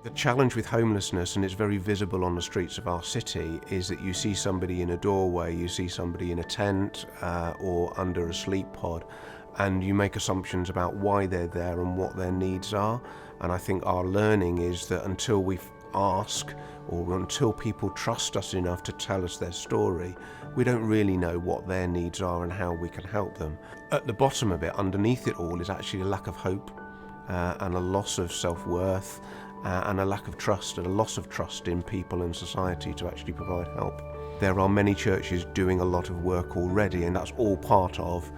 The challenge with homelessness, and it's very visible on the streets of our city, is that you see somebody in a doorway, you see somebody in a tent or under a sleep pod, and you make assumptions about why they're there and what their needs are. And I think our learning is that until we ask, or until people trust us enough to tell us their story, we don't really know what their needs are and how we can help them. At the bottom of it, underneath it all, is actually a lack of hope and a loss of self-worth and a lack of trust, and a loss of trust in people and society to actually provide help. There are many churches doing a lot of work already, and that's all part of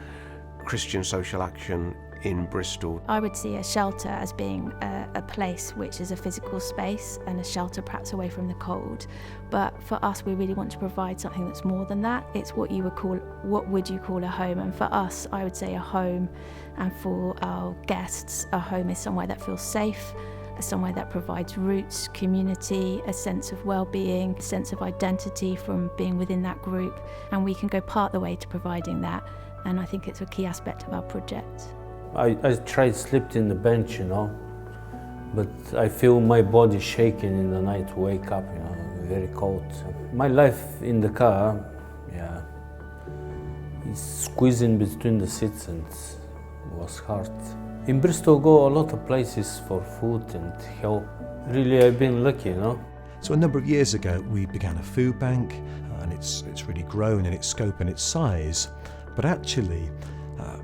Christian social action in Bristol. I would see a shelter as being a place which is a physical space, and a shelter perhaps away from the cold. But for us, we really want to provide something that's more than that. It's what would you call a home? And for us, I would say a home, and for our guests, a home is somewhere that feels safe, somewhere that provides roots, community, a sense of well-being, a sense of identity from being within that group. And we can go part the way to providing that. And I think it's a key aspect of our project. I tried slept in the bench, but I feel my body shaking in the night to wake up, very cold. My life in the car, is squeezing between the seats, and it was hard. In Bristol, go a lot of places for food and help. Really, I've been lucky, So a number of years ago, we began a food bank, and it's really grown in its scope and its size. But actually,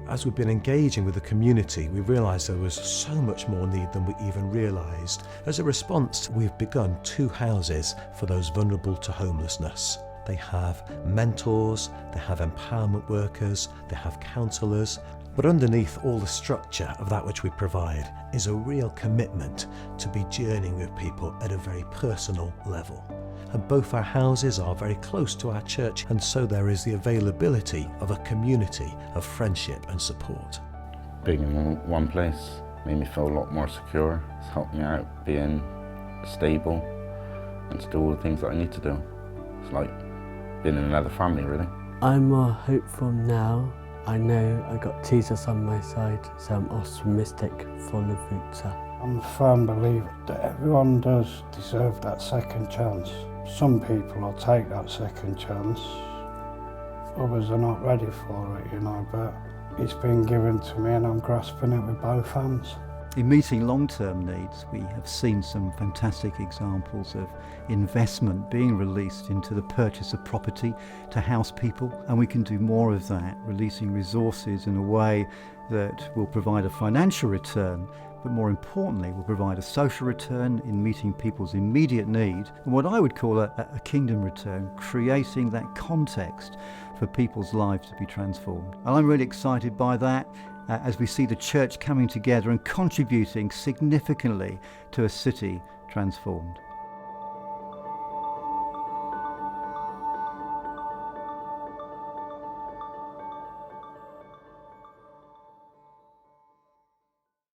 as we've been engaging with the community, we realised there was so much more need than we even realised. As a response, we've begun 2 houses for those vulnerable to homelessness. They have mentors, they have empowerment workers, they have counsellors. But underneath all the structure of that which we provide is a real commitment to be journeying with people at a very personal level. And both our houses are very close to our church, and so there is the availability of a community of friendship and support. Being in one place made me feel a lot more secure. It's helped me out being stable and to do all the things that I need to do. It's like being in another family, really. I'm more hopeful now. I know I got Jesus on my side, so I'm optimistic for the future. I'm a firm believer that everyone does deserve that second chance. Some people will take that second chance, others are not ready for it, but it's been given to me and I'm grasping it with both hands. In meeting long-term needs, we have seen some fantastic examples of investment being released into the purchase of property to house people, and we can do more of that, releasing resources in a way that will provide a financial return, but more importantly will provide a social return in meeting people's immediate need, and what I would call a kingdom return, creating that context for people's lives to be transformed. And I'm really excited by that as we see the church coming together and contributing significantly to a city transformed.